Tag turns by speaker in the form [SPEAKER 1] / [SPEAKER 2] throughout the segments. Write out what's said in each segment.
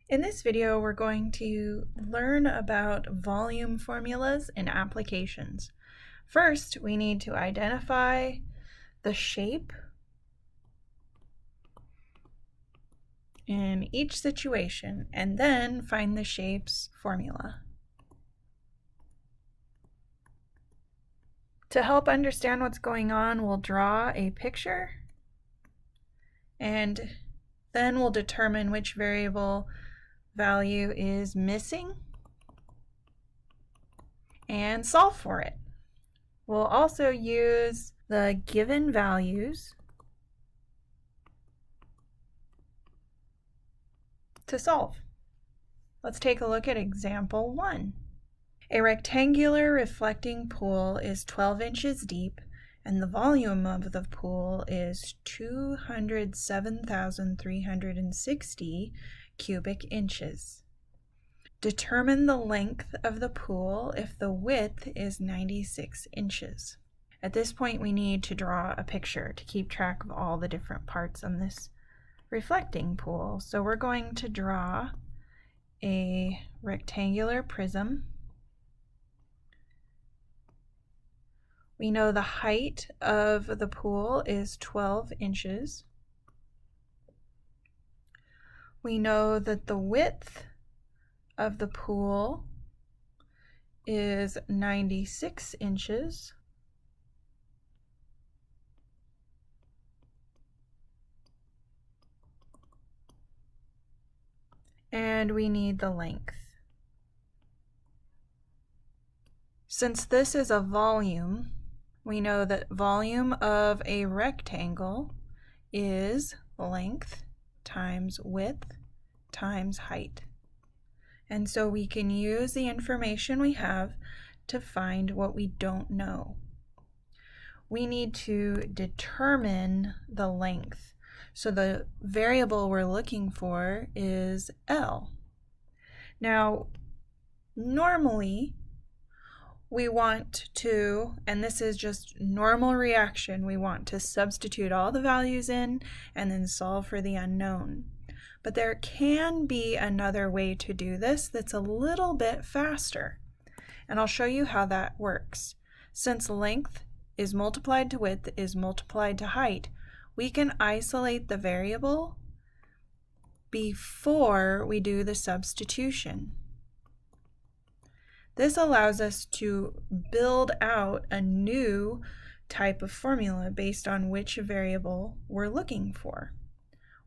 [SPEAKER 1] In this video, we're going to learn about volume formulas and applications. First, we need to identify the shape in each situation, and then find the shape's formula. To help understand what's going on, we'll draw a picture, and then we'll determine which variable value is missing and solve for it. We'll also use the given values to solve. Let's take a look at example 1. A rectangular reflecting pool is 12 inches deep and the volume of the pool is 207,360 cubic inches. Determine the length of the pool if the width is 96 inches. At this point, we need to draw a picture to keep track of all the different parts on this reflecting pool. So we're going to draw a rectangular prism. We know the height of the pool is 12 inches. We know that the width of the pool is 96 inches. And we need the length. Since this is a volume, we know that volume of a rectangle is length times width times height. And so we can use the information we have to find what we don't know. We need to determine the length. So the variable we're looking for is L. Now, normally we want to, and this is just normal reaction, we want to substitute all the values in and then solve for the unknown. But there can be another way to do this that's a little bit faster. And I'll show you how that works. Since length is multiplied to width is multiplied to height, we can isolate the variable before we do the substitution. This allows us to build out a new type of formula based on which variable we're looking for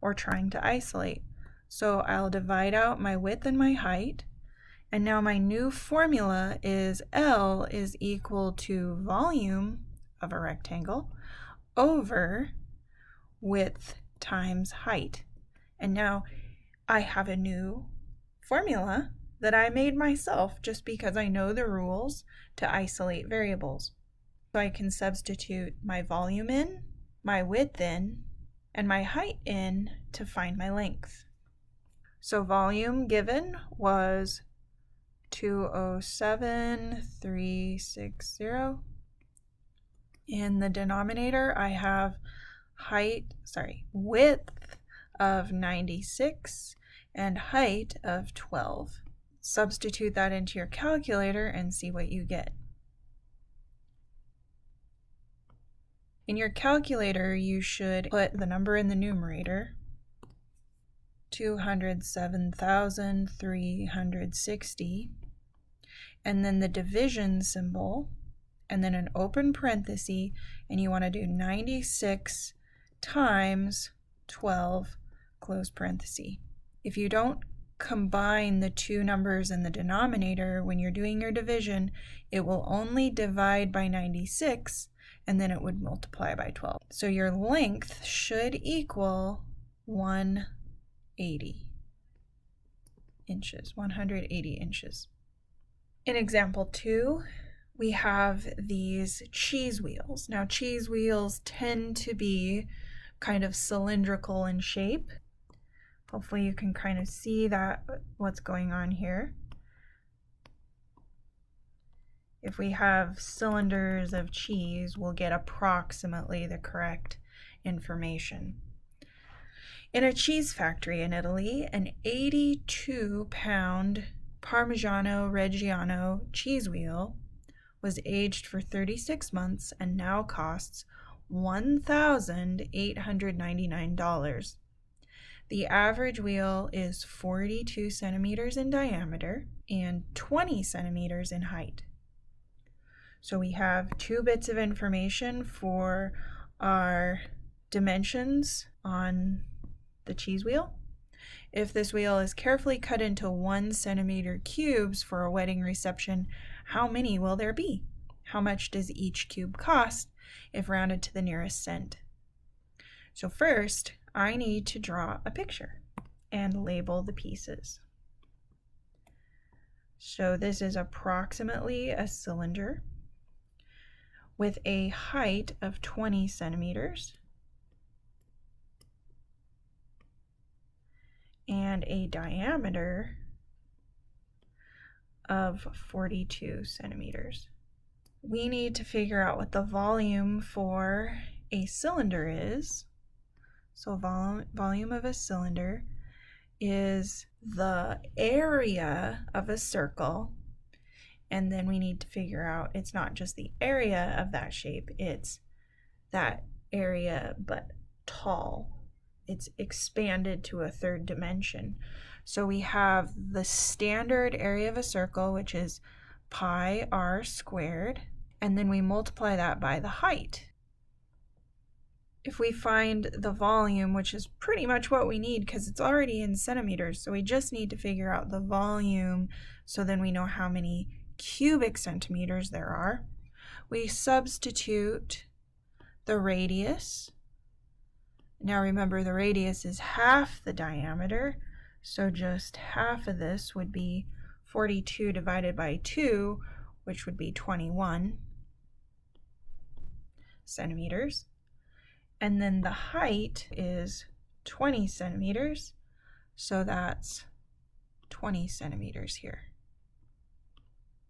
[SPEAKER 1] or trying to isolate. So I'll divide out my width and my height, and now my new formula is L is equal to volume of a rectangle over width times height. And now I have a new formula that I made myself just because I know the rules to isolate variables. So I can substitute my volume in, my width in, and my height in to find my length. So volume given was 207,360. In the denominator, I have width of 96 and height of 12. Substitute that into your calculator and see what you get. In your calculator, you should put the number in the numerator, 207,360, and then the division symbol, and then an open parenthesis, and you want to do 96 times 12, close parenthesis. If you don't combine the two numbers in the denominator when you're doing your division, it will only divide by 96 and then it would multiply by 12. So your length should equal 180 inches, 180 inches. In example 2, we have these cheese wheels. Now cheese wheels tend to be kind of cylindrical in shape. Hopefully you can kind of see that what's going on here. If we have cylinders of cheese, we'll get approximately the correct information. In a cheese factory in Italy, an 82-pound Parmigiano Reggiano cheese wheel was aged for 36 months and now costs $1,899. The average wheel is 42 centimeters in diameter and 20 centimeters in height. So we have 2 bits of information for our dimensions on the cheese wheel. If this wheel is carefully cut into 1 centimeter cubes for a wedding reception, how many will there be? How much does each cube cost if rounded to the nearest cent? So first, I need to draw a picture and label the pieces. So this is approximately a cylinder with a height of 20 centimeters and a diameter of 42 centimeters. We need to figure out what the volume for a cylinder is. So volume of a cylinder is the area of a circle, and then we need to figure out it's not just the area of that shape, it's that area but tall. It's expanded to a third dimension. So we have the standard area of a circle, which is pi r squared, and then we multiply that by the height. If we find the volume, which is pretty much what we need because it's already in centimeters, so we just need to figure out the volume so then we know how many cubic centimeters there are. We substitute the radius. Now remember, the radius is half the diameter, so just half of this would be 42 divided by 2, which would be 21 centimeters. And then the height is 20 centimeters, so that's 20 centimeters here.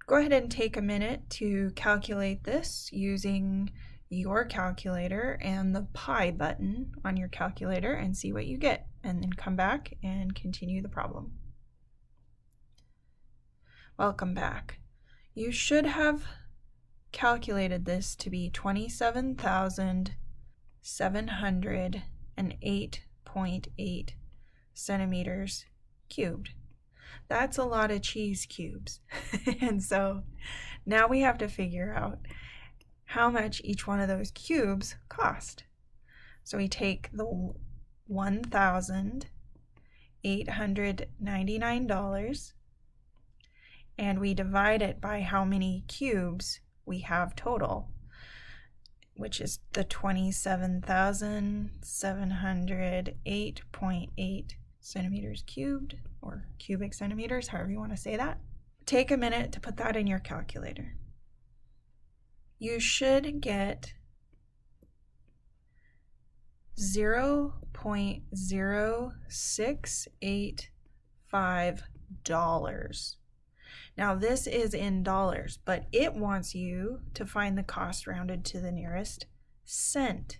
[SPEAKER 1] Go ahead and take a minute to calculate this using your calculator and the pi button on your calculator and see what you get, and then come back and continue the problem. Welcome back. You should have calculated this to be 27,708.8 centimeters cubed. That's a lot of cheese cubes. And so now we have to figure out how much each one of those cubes cost. So we take the $1,899 and we divide it by how many cubes we have total, which is the 27,708.8 centimeters cubed, or cubic centimeters, however you want to say that. Take a minute to put that in your calculator. You should get $0.0685. Now this is in dollars, but it wants you to find the cost rounded to the nearest cent.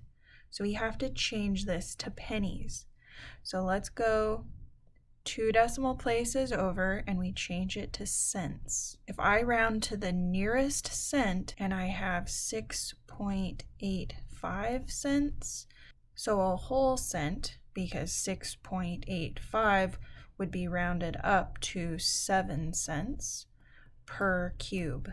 [SPEAKER 1] So we have to change this to pennies. So let's go 2 decimal places over and we change it to cents. If I round to the nearest cent and I have 6.85 cents, so a whole cent, because 6.85 would be rounded up to 7 cents per cube.